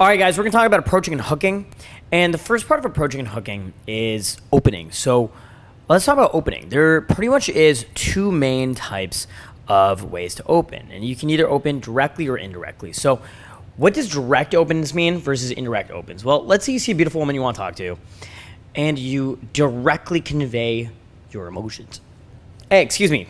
All right, guys, we're going to talk about approaching and hooking. And the first part of approaching and hooking is opening. So let's talk about opening. There pretty much is two main types of ways to open. And you can either open directly or indirectly. So what does direct opens mean versus indirect opens? Well, let's say you see a beautiful woman you want to talk to, and you directly convey your emotions. Hey, excuse me.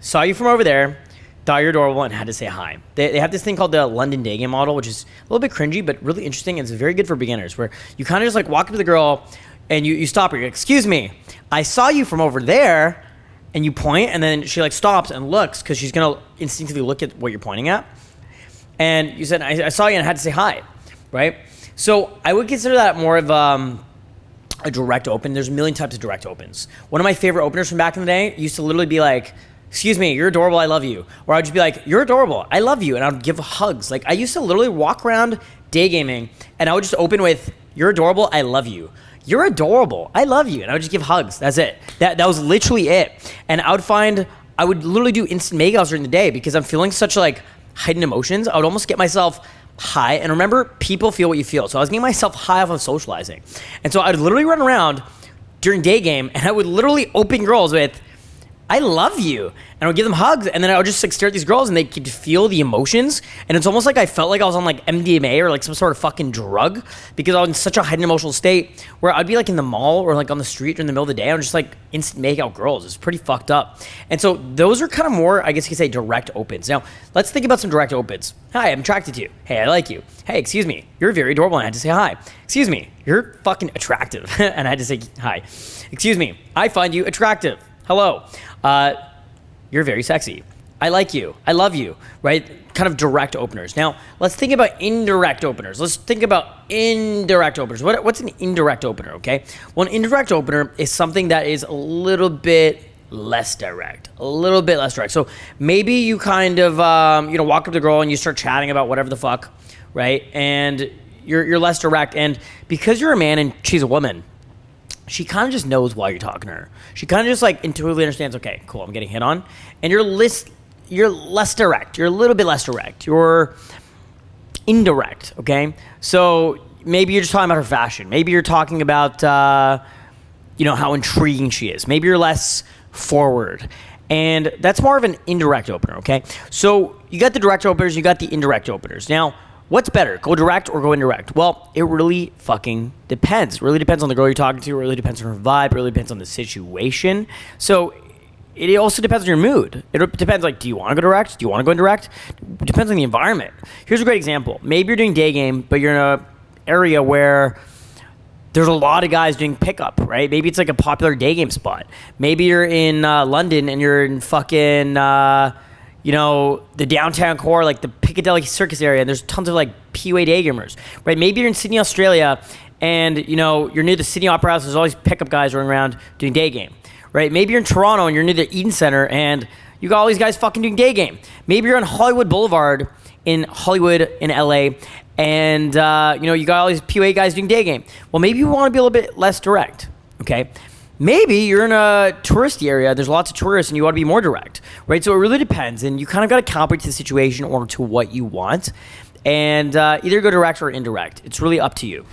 Saw you from over there. Thought you're adorable and had to say hi. They have this thing called the London day game model, which is a little bit cringy, but really interesting. And it's very good for beginners, where you kind of just like walk up to the girl and you stop her. You're like, excuse me, I saw you from over there, and you point, and then she like stops and looks because she's going to instinctively look at what you're pointing at. And you said, I saw you and I had to say hi, right? So I would consider that more of a direct open. There's a million types of direct opens. One of my favorite openers from back in the day used to literally be like, excuse me, you're adorable, I love you. Or I'd just be like, you're adorable, I love you. And I'd give hugs. Like I used to literally walk around day gaming and I would just open with, you're adorable, I love you. You're adorable, I love you. And I would just give hugs. That's it. That was literally it. And I would literally do instant makeouts during the day because I'm feeling such like heightened emotions. I would almost get myself high. And remember, people feel what you feel. So I was getting myself high off of socializing. And so I'd literally run around during day game and I would literally open girls with, I love you. And I would give them hugs, and then I would just like stare at these girls and they could feel the emotions. And it's almost like I felt like I was on like MDMA or like some sort of fucking drug because I was in such a heightened emotional state where I'd be like in the mall or like on the street or in the middle of the day. I'm just like instant make out girls. It's pretty fucked up. And so those are kind of more, I guess you could say, direct opens. Now, let's think about some direct opens. Hi, I'm attracted to you. Hey, I like you. Hey, excuse me, you're very adorable and I had to say hi. Excuse me, you're fucking attractive and I had to say hi. Excuse me, I find you attractive. Hello. You're very sexy. I like you. I love you, right? Kind of direct openers. Now, let's think about indirect openers. Let's think about indirect openers. What's an indirect opener, okay? Well, an indirect opener is something that is a little bit less direct. So maybe you kind of, walk up to the girl and you start chatting about whatever the fuck, right? And you're less direct. And because you're a man and she's a woman, she kind of just knows why you're talking to her. She kind of just like intuitively understands, okay, cool, I'm getting hit on. And you're less direct. You're a little bit less direct. You're indirect, okay? So maybe you're just talking about her fashion. Maybe you're talking about, how intriguing she is. Maybe you're less forward. And that's more of an indirect opener, okay? So you got the direct openers, you got the indirect openers. Now, what's better, go direct or go indirect? Well, it really fucking depends. It really depends on the girl you're talking to. It really depends on her vibe. It really depends on the situation. So it also depends on your mood. It depends, like, do you want to go direct? Do you want to go indirect? It depends on the environment. Here's a great example. Maybe you're doing day game, but you're in an area where there's a lot of guys doing pickup, right? Maybe it's like a popular day game spot. Maybe you're in London and you're in fucking... the downtown core, like the Piccadilly Circus area, and there's tons of like PUA day gamers, right? Maybe you're in Sydney, Australia, and you're near the Sydney Opera House. There's always pickup guys running around doing day game, right? Maybe you're in Toronto and you're near the Eden Center, and you got all these guys fucking doing day game. Maybe you're on Hollywood Boulevard in Hollywood in LA, and you got all these PUA guys doing day game. Well, maybe you want to be a little bit less direct, okay? Maybe you're in a touristy area, there's lots of tourists, and you want to be more direct, right? So it really depends, and you kind of got to calibrate to the situation or to what you want, and either go direct or indirect. It's really up to you.